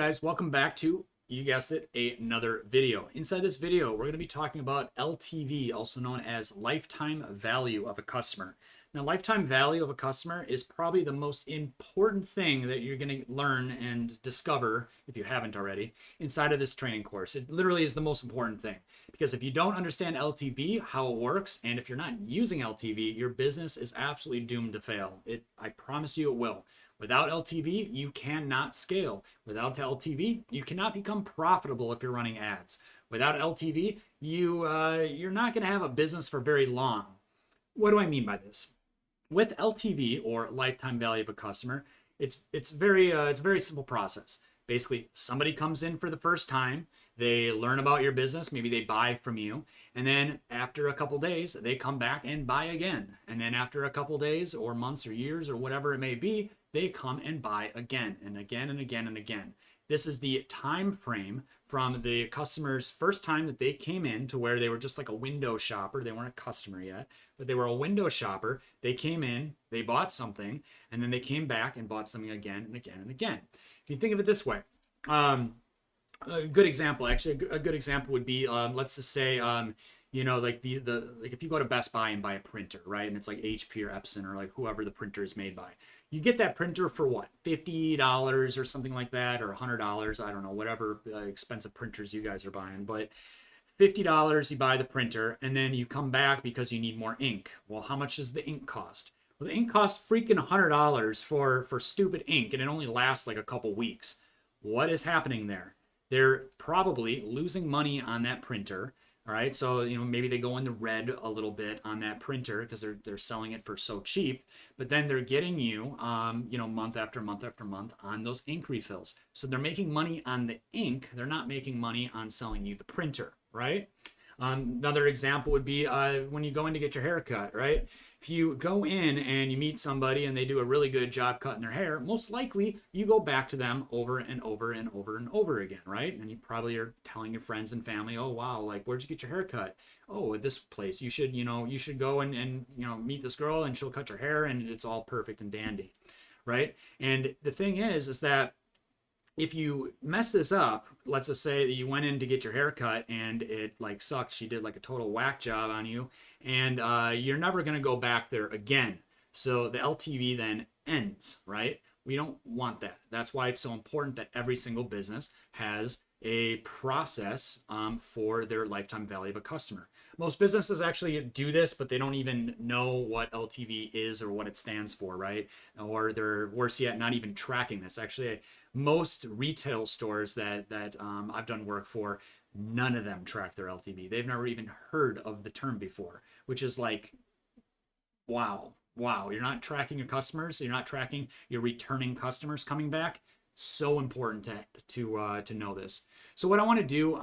Guys, welcome back to, you guessed it, another video. Inside this video, we're going to be talking about LTV, also known as lifetime value of a customer. Now, lifetime value of a customer is probably the most important thing that you're going to learn and discover, if you haven't already, inside of this training course. It literally is the most important thing, because if you don't understand LTV, how it works, and if you're not using LTV, your business is absolutely doomed to fail. I promise you it will. Without LTV, you cannot scale. Without LTV, you cannot become profitable if you're running ads. Without LTV, you're not going to have a business for very long. What do I mean by this? With LTV, or lifetime value of a customer, it's a very simple process. Basically, somebody comes in for the first time, they learn about your business, maybe they buy from you, and then after a couple days, they come back and buy again. And then after a couple days or months or years or whatever it may be, they come and buy again and again and again and again. This is the time frame from the customer's first time that they came in to where they were just like a window shopper. They weren't a customer yet, but they were a window shopper. They came in, they bought something, and then they came back and bought something again and again and again. If you think of it this way, a good example, actually, a good example would be, let's just say, like like if you go to Best Buy and buy a printer, right? And it's like HP or Epson or like whoever the printer is made by. You get that printer for what? $50 or something like that, or $100. I don't know, whatever expensive printers you guys are buying. But $50, you buy the printer, and then you come back because you need more ink. Well, how much does the ink cost? Well, the ink costs freaking $100 for stupid ink, and it only lasts like a couple weeks. What is happening there? They're probably losing money on that printer. All right, so maybe they go in the red a little bit on that printer because they're selling it for so cheap, but then they're getting you month after month after month on those ink refills. So they're making money on the ink. They're not making money on selling you the printer, right? Another example would be when you go in to get your hair cut, right? If you go in and you meet somebody and they do a really good job cutting their hair, most likely you go back to them over and over and over and over again, right? And you probably are telling your friends and family, oh, wow, like, where'd you get your hair cut? Oh, at this place. You should go and meet this girl and she'll cut your hair and it's all perfect and dandy, right? And the thing is that if you mess this up, let's just say that you went in to get your hair cut and it like sucked. She did like a total whack job on you, and you're never going to go back there again. So the LTV then ends, right? We don't want that. That's why it's so important that every single business has a process for their lifetime value of a customer. Most businesses actually do this, but they don't even know what LTV is or what it stands for, right? Or they're, worse yet, not even tracking this. Actually, most retail stores that I've done work for, none of them track their LTV. They've never even heard of the term before, which is like, wow, you're not tracking your customers. You're not tracking your returning customers coming back. So important to know this. So what I want to do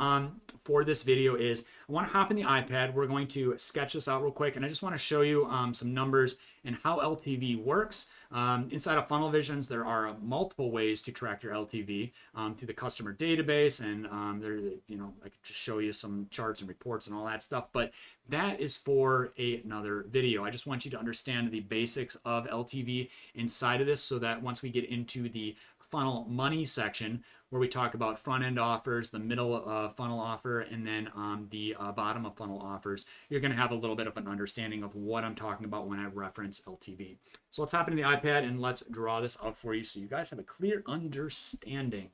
for this video is I want to hop in the iPad. We're going to sketch this out real quick, and I just want to show you some numbers and how LTV works. Inside of Funnel Visions, there are multiple ways to track your LTV through the customer database, and I could just show you some charts and reports and all that stuff, but that is for another video. I just want you to understand the basics of LTV inside of this, so that once we get into the funnel money section, where we talk about front end offers, the middle funnel offer, and then the bottom of funnel offers, you're going to have a little bit of an understanding of what I'm talking about when I reference LTV. So let's hop into the iPad and let's draw this out for you so you guys have a clear understanding.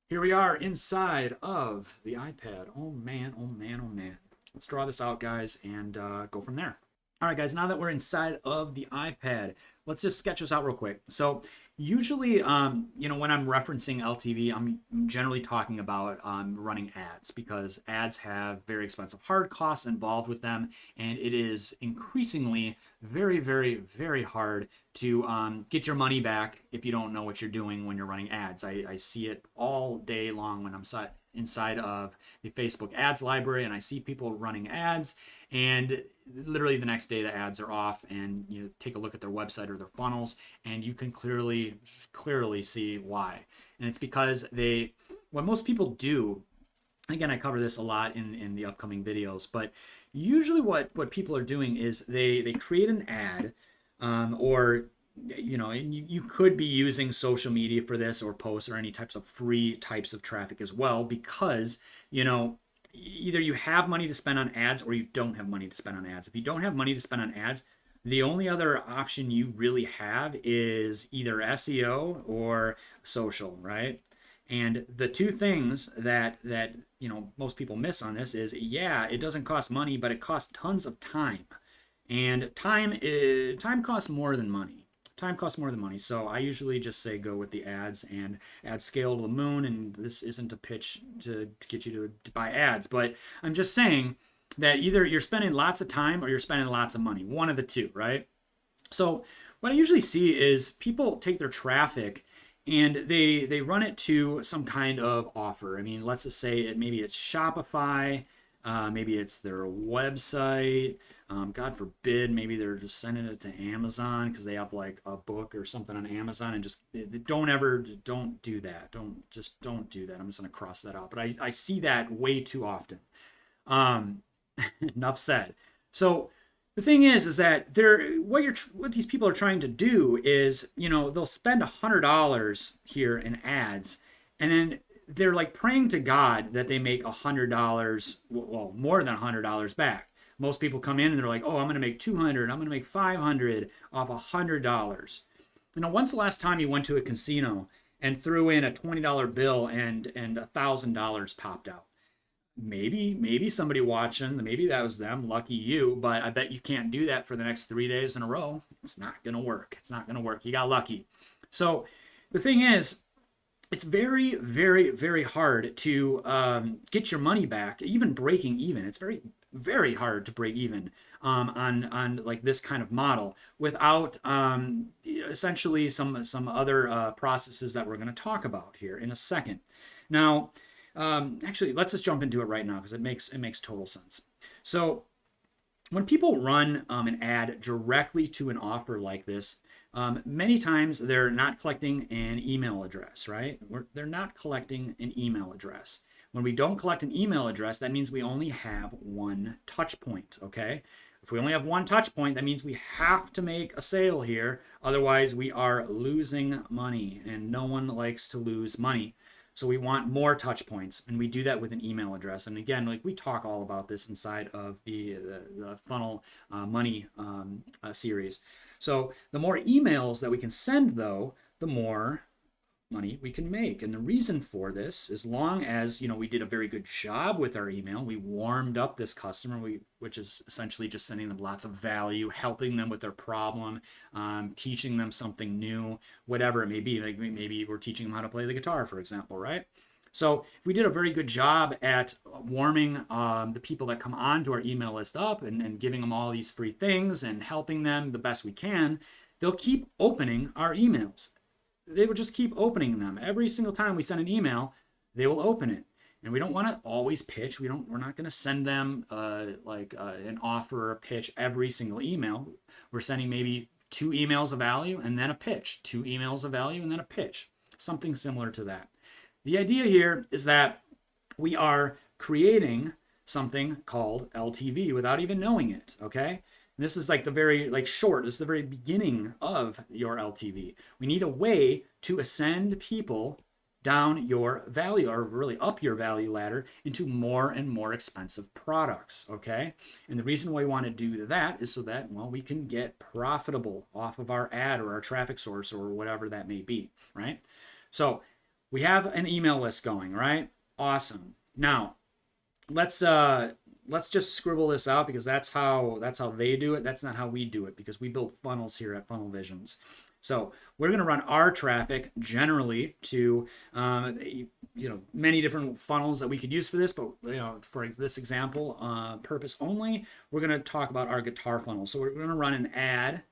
Here we are inside of the iPad. Oh man, oh man, oh man. Let's draw this out, guys, and go from there. All right, guys, now that we're inside of the iPad, let's just sketch this out real quick. So usually, when I'm referencing LTV, I'm generally talking about running ads, because ads have very expensive hard costs involved with them, and it is increasingly very, very, very hard to get your money back if you don't know what you're doing when you're running ads. I see it all day long when I'm inside of the Facebook ads library, and I see people running ads, and literally the next day the ads are off, and you take a look at their website or their funnels, and you can clearly see why. And it's because what most people do, again, I cover this a lot in the upcoming videos, but usually what people are doing is they create an ad, or and you could be using social media for this, or posts, or any types of free types of traffic as well, because, either you have money to spend on ads or you don't have money to spend on ads. If you don't have money to spend on ads, the only other option you really have is either SEO or social, right? And the two things that most people miss on this is, yeah, it doesn't cost money, but it costs tons of time. And time costs more than money. Time costs more than money. So I usually just say go with the ads, and ads scale to the moon. And this isn't a pitch to get you to buy ads, but I'm just saying that either you're spending lots of time or you're spending lots of money. One of the two, right? So what I usually see is people take their traffic and they run it to some kind of offer. I mean, let's just say maybe it's Shopify, maybe it's their website. God forbid, maybe they're just sending it to Amazon because they have like a book or something on Amazon, and just don't do that. Don't do that. I'm just gonna cross that out. But I see that way too often. Enough said. So the thing is that what these people are trying to do is, they'll spend $100 here in ads, and then they're like praying to God that they make $100, well, more than $100 back. Most people come in and they're like, oh, I'm going to make 200, I'm going to make 500 off $100. When's the last time you went to a casino and threw in a $20 bill and $1,000 popped out? Maybe somebody watching, maybe that was them, lucky you, but I bet you can't do that for the next 3 days in a row. It's not going to work. It's not going to work. You got lucky. So the thing is, it's very, very, very hard to get your money back, even breaking even. It's very, very hard to break even on like this kind of model without essentially some other processes that we're going to talk about here in a second. Now, actually, let's just jump into it right now because it makes total sense. So when people run an ad directly to an offer like this, many times they're not collecting an email address, right? They're not collecting an email address. When we don't collect an email address, that means we only have one touch point, okay? If we only have one touch point, that means we have to make a sale here. Otherwise, we are losing money, and no one likes to lose money. So we want more touch points, and we do that with an email address. And again, like we talk all about this inside of the funnel money series. So the more emails that we can send, though, the more money we can make. And the reason for this, as long as we did a very good job with our email, we warmed up this customer, which is essentially just sending them lots of value, helping them with their problem, teaching them something new, whatever it may be. Like maybe we're teaching them how to play the guitar, for example, right? So if we did a very good job at warming the people that come onto our email list up and giving them all these free things and helping them the best we can, they'll keep opening our emails. They will just keep opening them. Every single time we send an email, they will open it. And we don't want to always pitch. We're not going to send them an offer or a pitch every single email. We're sending maybe 2 emails of value and then a pitch, 2 emails of value and then a pitch, something similar to that. The idea here is that we are creating something called LTV without even knowing it, okay? This is like the very short, this is the very beginning of your LTV. We need a way to ascend people down your value, or really up your value ladder, into more and more expensive products, okay? And the reason why we want to do that is so that, well, we can get profitable off of our ad or our traffic source or whatever that may be, right? So we have an email list going, right? Awesome. Now, let's just scribble this out because that's how they do it. That's not how we do it, because we build funnels here at Funnel Visions. So we're going to run our traffic generally to many different funnels that we could use for this, but for this example purpose only, we're going to talk about our guitar funnel. So we're going to run an ad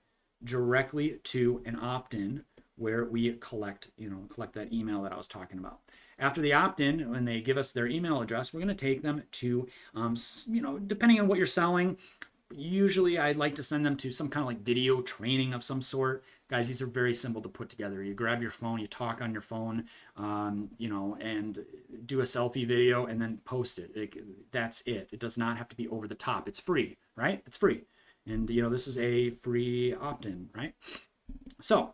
directly to an opt-in where we collect that email that I was talking about. After the opt-in, when they give us their email address, we're going to take them to, depending on what you're selling, usually I'd like to send them to some kind of like video training of some sort. Guys, these are very simple to put together. You grab your phone, you talk on your phone, and do a selfie video and then post it. That's it. It does not have to be over the top. It's free, right? It's free. And, this is a free opt-in, right? So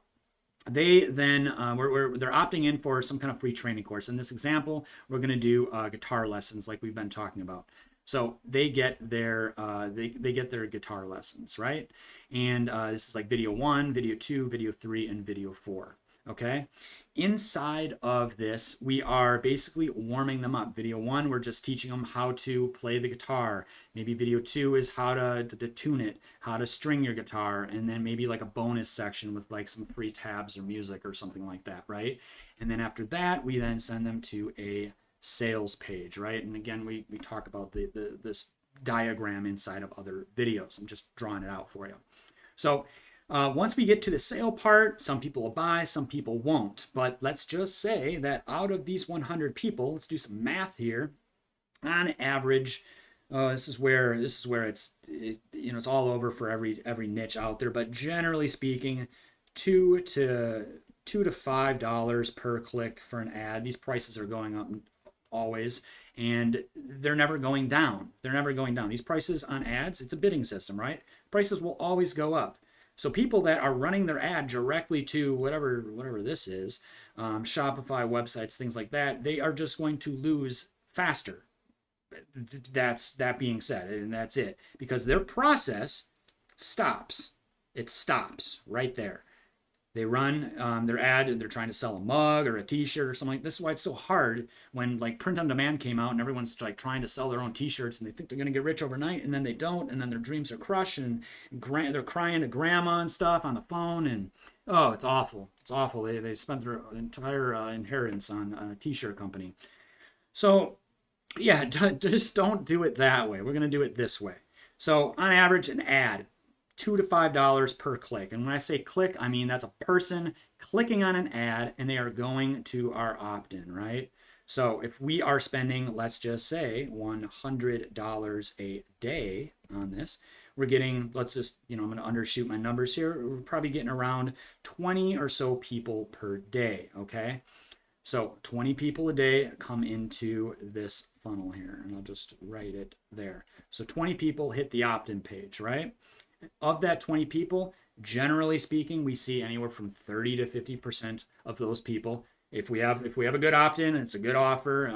they then they're opting in for some kind of free training course. In this example, we're going to do guitar lessons like we've been talking about. So they get their they get their guitar lessons, right? And this is like video 1, video 2, video 3, and video 4. Okay. Inside of this, we are basically warming them up. Video 1, we're just teaching them how to play the guitar. Maybe video 2 is how to tune it, how to string your guitar, and then maybe like a bonus section with like some free tabs or music or something like that, right? And then after that, we then send them to a sales page, right? And again, we talk about this diagram inside of other videos. I'm just drawing it out for you. So once we get to the sale part, some people will buy, some people won't. But let's just say that out of these 100 people, let's do some math here. On average, this is where it's it's all over for every niche out there. But generally speaking, $2 to $5 per click for an ad. These prices are going up always, and they're never going down. They're never going down. These prices on ads, it's a bidding system, right? Prices will always go up. So people that are running their ad directly to whatever this is, Shopify websites, things like that, they are just going to lose faster. That being said, and that's it, because their process stops. It stops right there. They run their ad and they're trying to sell a mug or a t-shirt or something. This is why it's so hard when like print on demand came out and everyone's like trying to sell their own t-shirts and they think they're going to get rich overnight, and then they don't, and then their dreams are crushed, and they're crying to grandma and stuff on the phone, and oh, it's awful. It's awful. They spent their entire inheritance on a t-shirt company. So yeah, just don't do it that way. We're going to do it this way. So on average, an ad, $2 to $5 per click. And when I say click, I mean that's a person clicking on an ad and they are going to our opt-in, right? So if we are spending, let's just say $100 a day on this, we're getting, let's just, I'm going to undershoot my numbers here. We're probably getting around 20 or so people per day, okay? So 20 people a day come into this funnel here, and I'll just write it there. So 20 people hit the opt-in page, right? Of that 20 people, generally speaking, we see anywhere from 30 to 50% of those people. If we have a good opt-in and it's a good offer,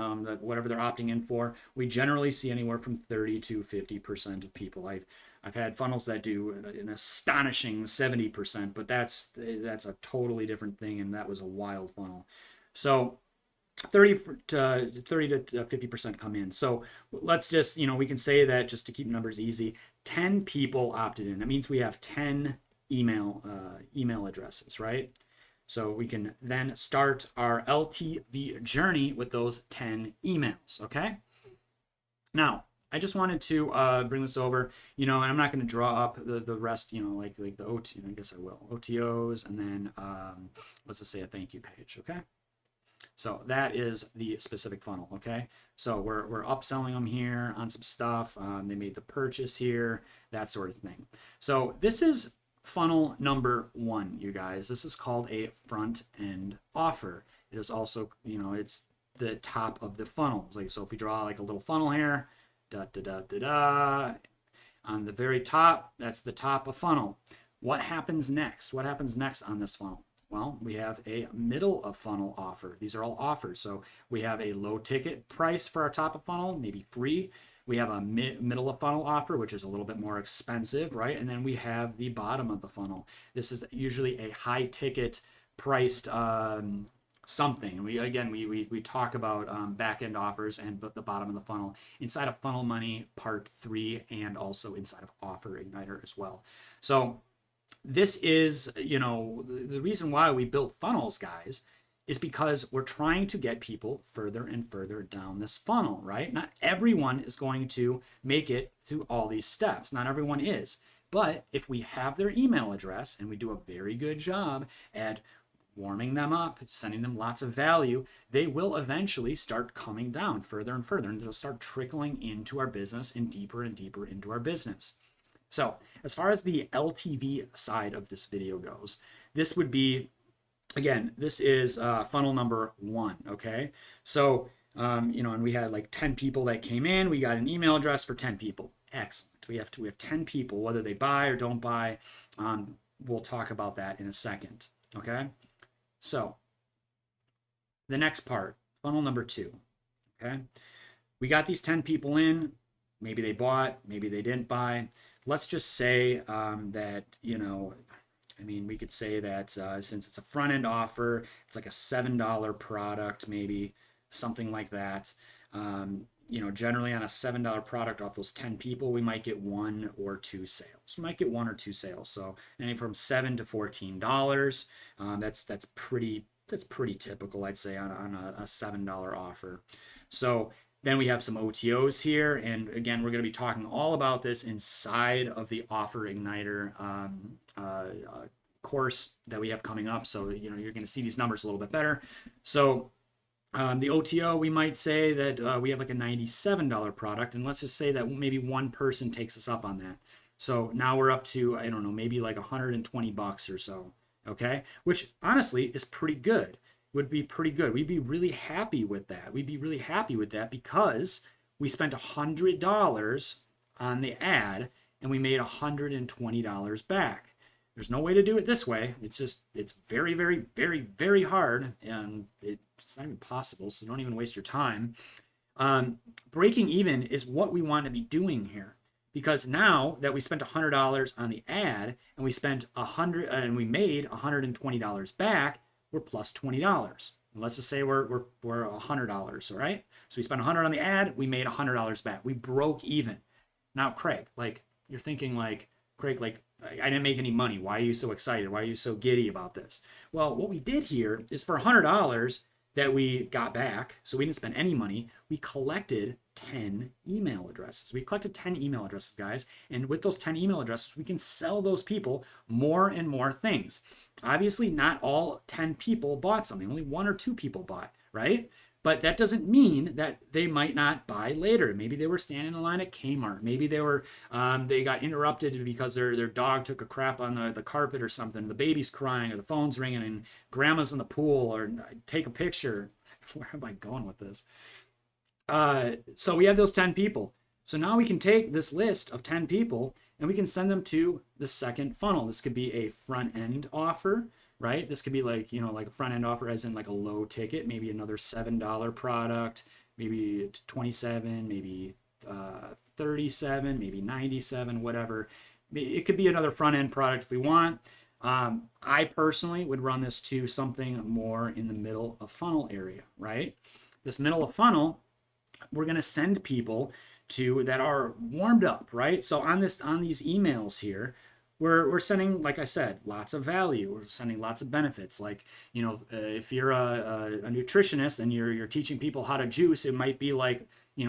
whatever they're opting in for, we generally see anywhere from 30 to 50% of people. I've had funnels that do an astonishing 70%, but that's a totally different thing, and that was a wild funnel. So 30 to 50% come in. So let's just, we can say that just to keep numbers easy, 10 people opted in. That means we have 10 email addresses, right? So we can then start our LTV journey with those 10 emails, okay? Now, I just wanted to bring this over, and I'm not going to draw up the rest, like the OT, I guess I will, OTOs, and then let's just say a thank you page, okay? So that is the specific funnel, okay? So we're upselling them here on some stuff. They made the purchase here, that sort of thing. So this is funnel number 1, you guys. This is called a front end offer. It is also, it's the top of the funnel. Like, so if we draw like a little funnel here, on the very top, that's the top of funnel. What happens next? What happens next on this funnel? Well, we have a middle of funnel offer. These are all offers. So we have a low ticket price for our top of funnel, maybe free. We have a middle of funnel offer, which is a little bit more expensive, right? And then we have the bottom of the funnel. This is usually a high ticket priced something. We talk about back end offers and the bottom of the funnel inside of Funnel Money Part 3, and also inside of Offer Igniter as well. So this is, the reason why we built funnels, guys, is because we're trying to get people further and further down this funnel, right? Not everyone is going to make it through all these steps. Not everyone is. But if we have their email address and we do a very good job at warming them up, sending them lots of value, they will eventually start coming down further and further, and they'll start trickling into our business and deeper into our business. So as far as the LTV side of this video goes, this would be, again, this is funnel number 1, okay? So, and we had like 10 people that came in. We got an email address for 10 people. Excellent. We have 10 people, whether they buy or don't buy. we'll talk about that in a second. Okay. So the next part, funnel number 2. Okay. We got these 10 people in. Maybe they bought, maybe they didn't buy. Let's just say that, we could say that since it's a front end offer, it's like a $7 product, maybe something like that. Generally on a $7 product off those 10 people, we might get 1 or 2 sales. We might get 1 or 2 sales. So anything from $7 to $14. That's pretty typical, I'd say, on a $7 offer. So then we have some OTOs here, and again, we're going to be talking all about this inside of the Offer Igniter course that we have coming up. So you're going to see these numbers a little bit better. So the OTO, we might say that we have like a $97 product, and let's just say that maybe one person takes us up on that. So now we're up to, I don't know, maybe like $120 or so. Okay, which honestly is pretty good. Would be pretty good. We'd be really happy with that. We'd be really happy with that because we spent $100 on the ad and we made $120 back. There's no way to do it this way. It's very, very, very, very hard, and it's not even possible, so don't even waste your time. Breaking even is what we want to be doing here, because now that we spent $100 on the ad and we spent $100 and we made $120 back, we're plus $20. And let's just say we're $100, all right? So we spent $100 on the ad, we made $100 back. We broke even. Now, Craig, you're thinking Craig, I didn't make any money. Why are you so excited? Why are you so giddy about this? Well, what we did here is for $100 that we got back, so we didn't spend any money, we collected 10 email addresses. We collected 10 email addresses, guys, and with those 10 email addresses, we can sell those people more and more things. Obviously, not all 10 people bought something. Only 1 or 2 people bought, right? But that doesn't mean that they might not buy later. Maybe they were standing in line at Kmart. Maybe they got interrupted because their dog took a crap on the carpet or something. The baby's crying or the phone's ringing and grandma's in the pool, or take a picture. Where am I going with this? So we have those 10 people. So now we can take this list of 10 people and we can send them to the second funnel. This could be a front end offer, right? This could be like a front end offer as in like a low ticket, maybe another $7 product, maybe 27, maybe 37, maybe 97, whatever. It could be another front end product if we want. I personally would run this to something more in the middle of funnel area, right? This middle of funnel, we're going to send people to that are warmed up, right? So on these emails here, we're sending, like I said, lots of value. We're sending lots of benefits. If you're a nutritionist and you're teaching people how to juice, it might be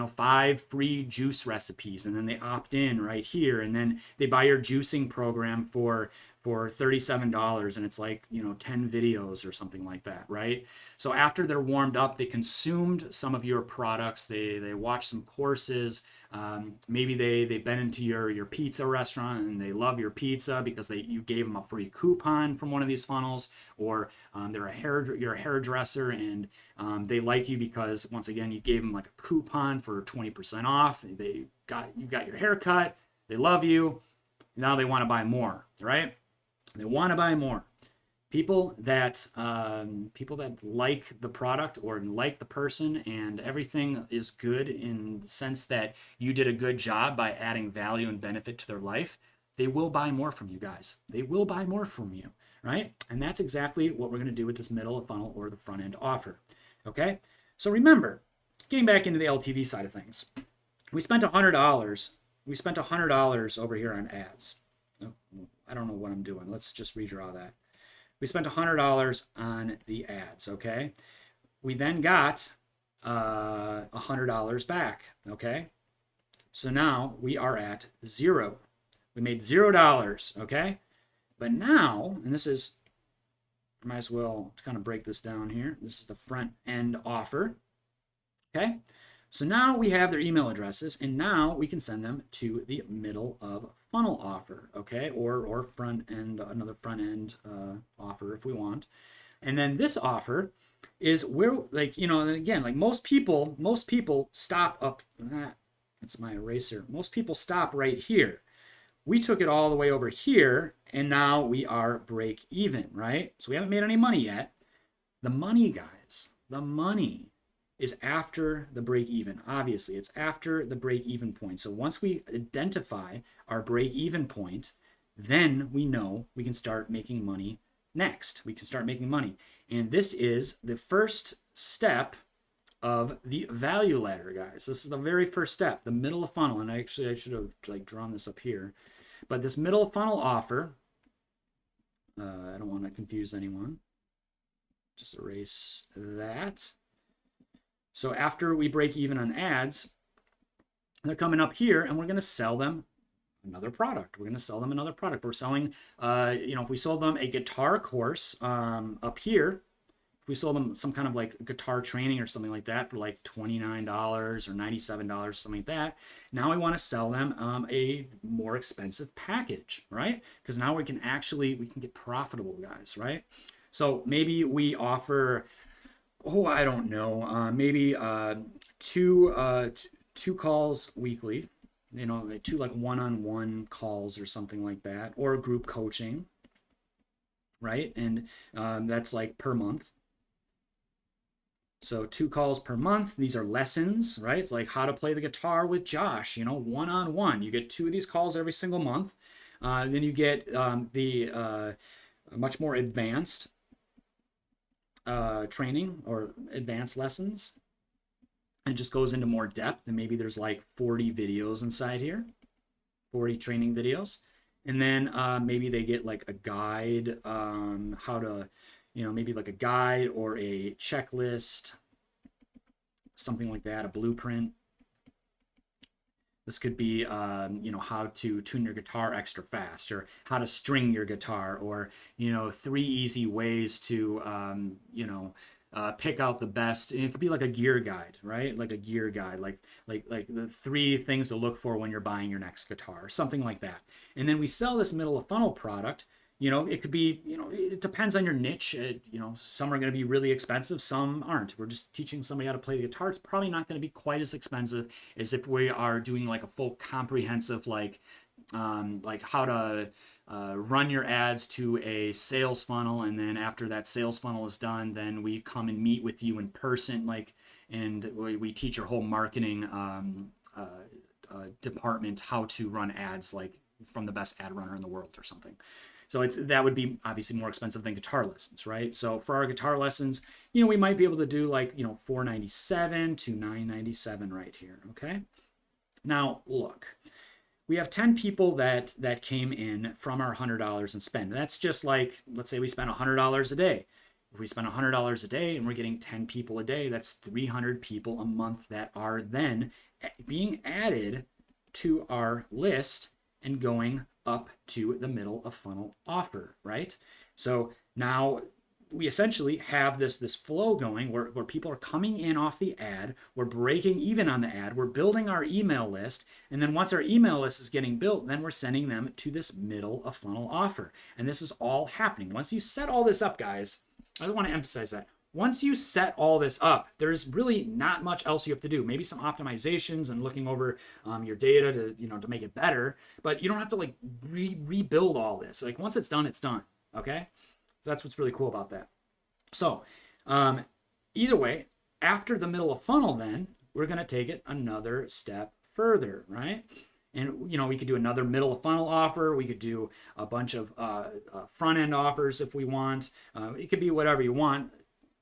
5 free juice recipes, and then they opt in right here, and then they buy your juicing program for $37, and it's 10 videos or something like that, right? So after they're warmed up, they consumed some of your products, they watched some courses, maybe they've been into your pizza restaurant and they love your pizza because you gave them a free coupon from one of these funnels, or you're a hairdresser and they like you because, once again, you gave them a coupon for 20% off. You got your haircut, they love you, now they want to buy more, right? They want to buy more. People that like the product or like the person and everything is good in the sense that you did a good job by adding value and benefit to their life, they will buy more from you guys. They will buy more from you, right? And that's exactly what we're going to do with this middle of funnel or the front end offer. Okay? So remember, getting back into the LTV side of things, we spent $100. We spent $100 over here on ads. I don't know what I'm doing. Let's just redraw that. We spent $100 on the ads, okay? We then got $100 back, okay? So now we are at 0. We made $0, okay? But now, and this is, I might as well kind of break this down here. This is the front end offer, okay? So now we have their email addresses, and now we can send them to the middle of funnel offer, okay, or front end, another front end offer if we want. And then this offer is where, and again, most people stop up. That's my eraser. Most people stop right here. we took it all the way over here, and now we are break even, right? So we haven't made any money yet. The money, guys, the money is after the break even. Obviously, it's after the break even point. So once we identify our break even point, then we know we can start making money next. We can start making money. And this is the first step of the value ladder, guys. This is the very first step, the middle of funnel. And I should have like drawn this up here. But this middle of funnel offer, I don't want to confuse anyone. Just erase that. So after we break even on ads, they're coming up here and we're going to sell them another product. We're going to sell them another product. We're selling, if we sold them a guitar course up here, if we sold them some kind of like guitar training or something like that for like $29 or $97, something like that. Now we want to sell them a more expensive package, right? Because now we can get profitable, guys, right? So maybe we offer, I don't know, maybe two calls weekly, two like one-on-one calls or something like that, or group coaching, right? And that's like per month. So 2 calls per month. These are lessons, right? It's like how to play the guitar with Josh, one-on-one. You get 2 of these calls every single month. Then you get the much more advanced training or advanced lessons. It just goes into more depth, and maybe there's like 40 videos inside here, 40 training videos. And then maybe they get like a guide, how to, maybe like a guide or a checklist, something like that, a blueprint. This could be, how to tune your guitar extra fast, or how to string your guitar, or, 3 easy ways to, pick out the best. And it could be like a gear guide, right? Like a gear guide, like the 3 things to look for when you're buying your next guitar, or something like that. And then we sell this middle of funnel product. It could be, it depends on your niche. Some are going to be really expensive, some aren't. We're just teaching somebody how to play the guitar. It's probably not going to be quite as expensive as if we are doing like a full comprehensive, like how to run your ads to a sales funnel. And then after that sales funnel is done, then we come and meet with you in person, and we teach your whole marketing department how to run ads, like from the best ad runner in the world or something. So that would be obviously more expensive than guitar lessons, right? So for our guitar lessons, we might be able to do like, $497 to $997 right here, okay? Now, look, we have 10 people that came in from our $100 in spend. That's just like, let's say we spent $100 a day. If we spend $100 a day and we're getting 10 people a day, that's 300 people a month that are then being added to our list and going up to the middle of funnel offer, right? So now we essentially have this flow going where people are coming in off the ad, we're breaking even on the ad, we're building our email list, and then once our email list is getting built, then we're sending them to this middle of funnel offer. And this is all happening. Once you set all this up, guys, I just want to emphasize that. Once you set all this up, there's really not much else you have to do. Maybe some optimizations and looking over your data to make it better, but you don't have to like rebuild all this. Like once it's done, it's done. Okay, so that's what's really cool about that. So either way, after the middle of funnel, then we're gonna take it another step further, right? And we could do another middle of funnel offer. We could do a bunch of front end offers if we want. It could be whatever you want.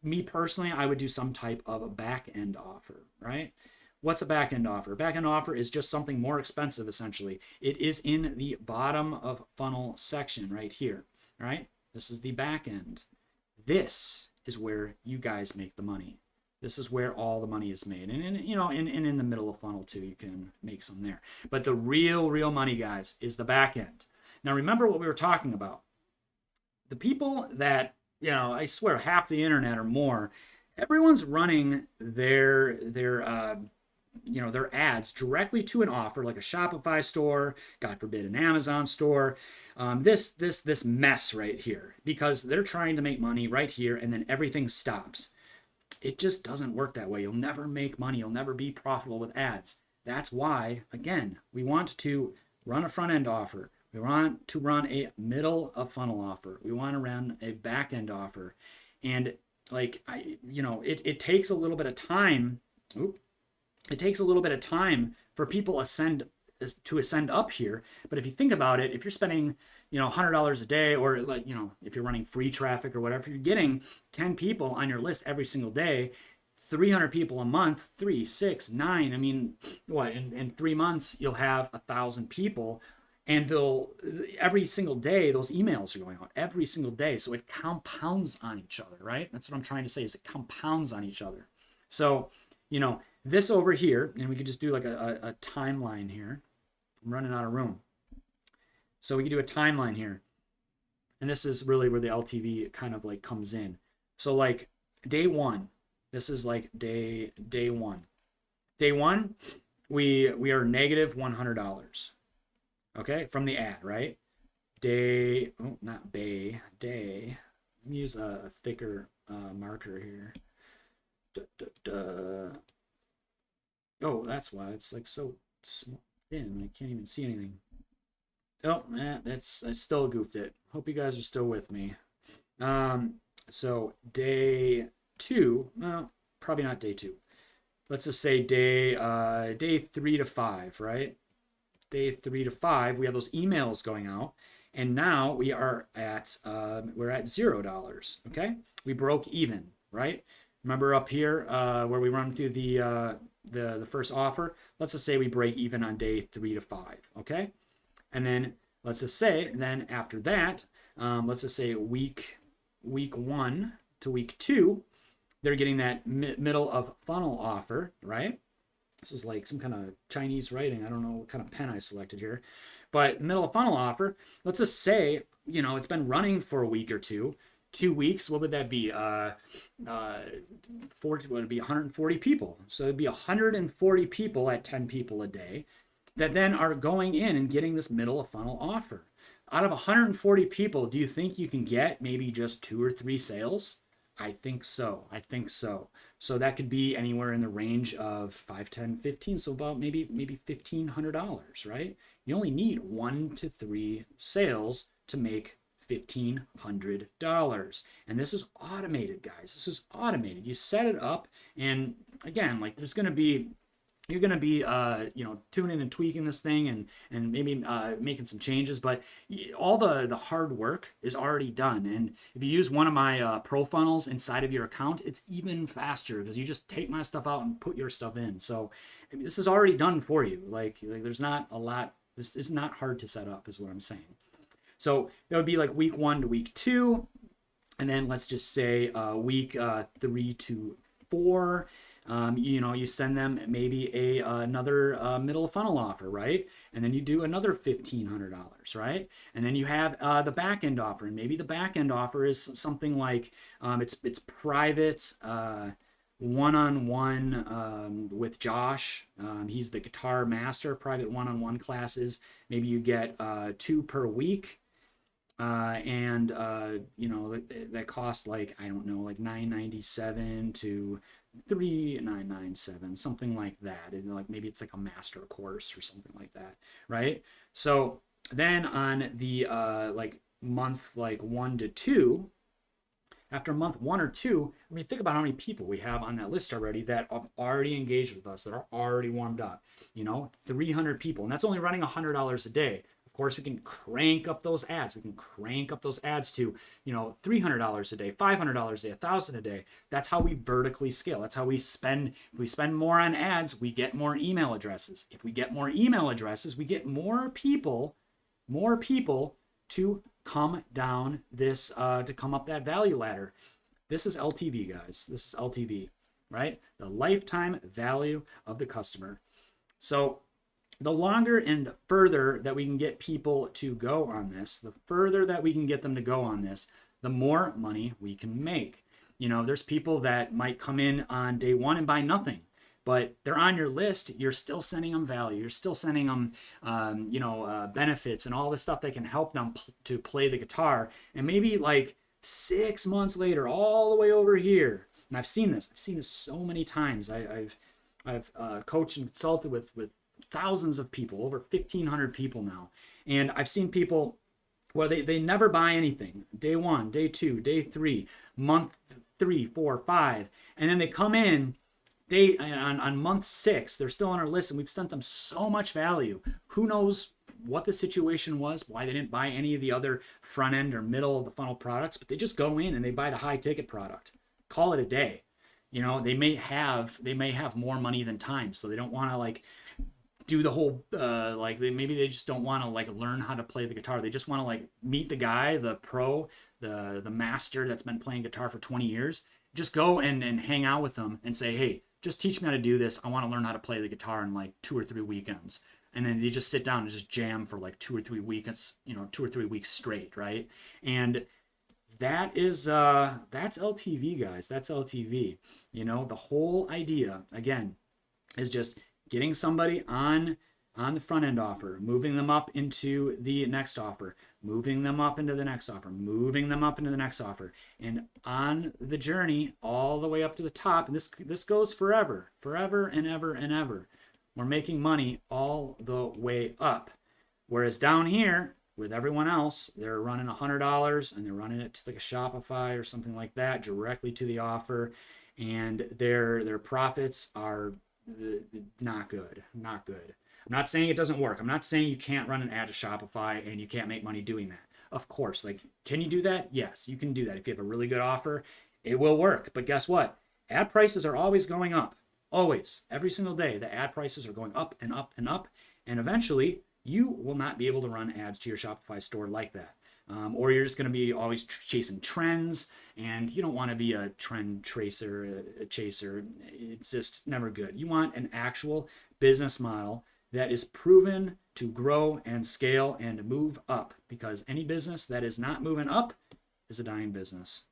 Me personally, I would do some type of a back end offer, right? What's a back end offer? Back end offer is just something more expensive, essentially. It is in the bottom of funnel section right here, right? This is the back end. This is where you guys make the money. This is where all the money is made. And in the middle of funnel too, you can make some there. But the real money, guys, is the back end. Now, remember what we were talking about. The people that, I swear half the internet or more, everyone's running their ads directly to an offer, like a Shopify store, God forbid, an Amazon store, this mess right here, because they're trying to make money right here, and then everything stops. It just doesn't work that way. You'll never make money. You'll never be profitable with ads. That's why, again, we want to run a front end offer. We want to run a middle of funnel offer. We want to run a back end offer. And like, it takes a little bit of time. It takes a little bit of time for people to ascend up here. But if you think about it, if you're spending, $100 a day, or like, if you're running free traffic or whatever, you're getting 10 people on your list every single day, 300 people a month, 3, 6, 9. I mean, what, in 3 months, you'll have 1,000 people, and every single day, those emails are going out every single day. So it compounds on each other, right? That's what I'm trying to say, is it compounds on each other. So, this over here, and we could just do like a timeline here. I'm running out of room. So we could do a timeline here. And this is really where the LTV kind of like comes in. So like day one, this is like day one. Day one, we are negative $100. Okay, from the ad, right? Day. Let me use a thicker marker here. Oh, that's why it's like so small, thin. I can't even see anything. Oh, I still goofed it. Hope you guys are still with me. So day 2, well, probably not day 2. Let's just say day 3 to 5, right? Day 3 to 5, we have those emails going out, and now we are at we're at $0. Okay, we broke even, right? Remember up here where we run through the first offer? Let's just say we break even on day 3 to 5. Okay. And then let's just say, then after that, let's just say week 1 to week 2, they're getting that middle of funnel offer, right? This is like some kind of Chinese writing. I don't know what kind of pen I selected here, but middle of funnel offer. Let's just say, it's been running for a week or two. 2 weeks, what would that be? 40, would it be 140 people? So it'd be 140 people at 10 people a day that then are going in and getting this middle of funnel offer. Out of 140 people, do you think you can get maybe just 2 or 3 sales? I think so. So that could be anywhere in the range of 5, 10, 15. So about maybe $1,500, right? You only need 1 to 3 sales to make $1,500. And this is automated, guys. This is automated. You set it up, and again, like you're going to be tuning and tweaking this thing and maybe making some changes, but all the hard work is already done. And if you use one of my pro funnels inside of your account, it's even faster because you just take my stuff out and put your stuff in. So I mean, this is already done for you. Like there's not a lot. This is not hard to set up, is what I'm saying. So that would be like week 1 to week 2, and then let's just say week 3 to 4. You send them maybe another middle funnel offer, right? And then you do another $1,500, right? And then you have the back end offer, and maybe the back end offer is something like it's private one-on-one with Josh. He's the guitar master. Private one-on-one classes. Maybe you get 2 per week. And that costs like, I don't know, like $997 to $3,997, something like that. And like maybe it's like a master course or something like that, right? So then on the like month like 1 to 2, after month 1 or 2, I mean, think about how many people we have on that list already that are already engaged with us, that are already warmed up. 300 people, and that's only running $100 a day. Of course, we can crank up those ads. We can crank up those ads to, $300 a day, $500 a day, $1,000 a day. That's how we vertically scale. That's how we spend. If we spend more on ads, we get more email addresses. If we get more email addresses, we get more people to come down this, to come up that value ladder. This is LTV, guys. This is LTV, right? The lifetime value of the customer. So the longer and further that we can get people to go on this, the further that we can get them to go on this, the more money we can make. There's people that might come in on day 1 and buy nothing, but they're on your list. You're still sending them value. You're still sending them, benefits and all the stuff that can help them to play the guitar. And maybe like 6 months later, all the way over here, and I've seen this so many times. I've coached and consulted with thousands of people, over 1,500 people now. And I've seen people where they never buy anything. Day 1, day 2, day 3, month 3, 4, 5. And then they come in on month 6, they're still on our list, and we've sent them so much value. Who knows what the situation was, why they didn't buy any of the other front end or middle of the funnel products, but they just go in and they buy the high ticket product. Call it a day. You know, they may have more money than time, so they don't want to like do the whole maybe they just don't want to like learn how to play the guitar. They just want to like meet the guy, the pro, the master that's been playing guitar for 20 years. Just go and hang out with them and say, hey, just teach me how to do this. I want to learn how to play the guitar in like 2 or 3 weekends. And then you just sit down and just jam for like 2 or 3 weeks, 2 or 3 weeks straight, right? And that is that's LTV, guys. That's LTV. The whole idea again is just getting somebody on the front end offer, moving them up into the next offer, moving them up into the next offer, moving them up into the next offer, and on the journey all the way up to the top. And this goes forever and ever and ever. We're making money all the way up. Whereas down here with everyone else, they're running $100 and they're running it to like a Shopify or something like that directly to the offer, and their profits are not good. I'm not saying it doesn't work. I'm not saying you can't run an ad to Shopify and you can't make money doing that. Of course, like, can you do that? Yes, you can do that. If you have a really good offer, it will work. But guess what? Ad prices are always going up. Always. Every single day, the ad prices are going up and up and up. And eventually, you will not be able to run ads to your Shopify store like that. Or you're just going to be always chasing trends, and you don't want to be a trend tracer, a chaser. It's just never good. You want an actual business model that is proven to grow and scale and move up, because any business that is not moving up is a dying business.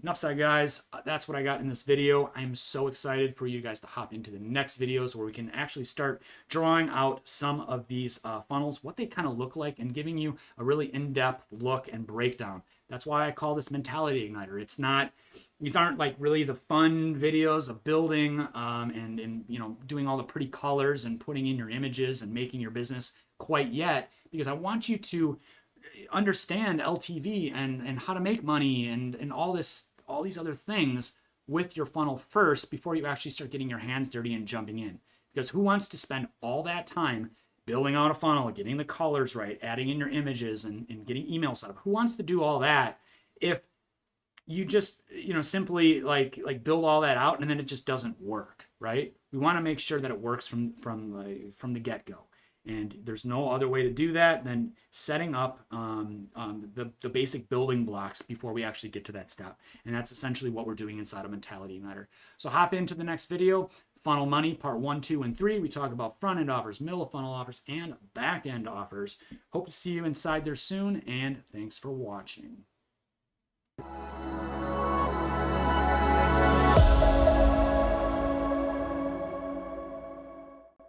Enough said, guys. That's what I got in this video. I'm so excited for you guys to hop into the next videos where we can actually start drawing out some of these funnels, what they kind of look like, and giving you a really in-depth look and breakdown. That's why I call this Mentality Igniter. These aren't like really the fun videos of building and doing all the pretty colors and putting in your images and making your business quite yet, because I want you to understand LTV and how to make money and all these other things with your funnel first before you actually start getting your hands dirty and jumping in. Because who wants to spend all that time building out a funnel, getting the colors right, adding in your images and getting emails set up? Who wants to do all that if you just simply like build all that out and then it just doesn't work, right? We want to make sure that it works from the get-go. And there's no other way to do that than setting up the basic building blocks before we actually get to that step. And that's essentially what we're doing inside of Mentality Igniter. So hop into the next video, Funnel Money, part 1, 2, and 3. We talk about front-end offers, middle of funnel offers, and back-end offers. Hope to see you inside there soon, and thanks for watching.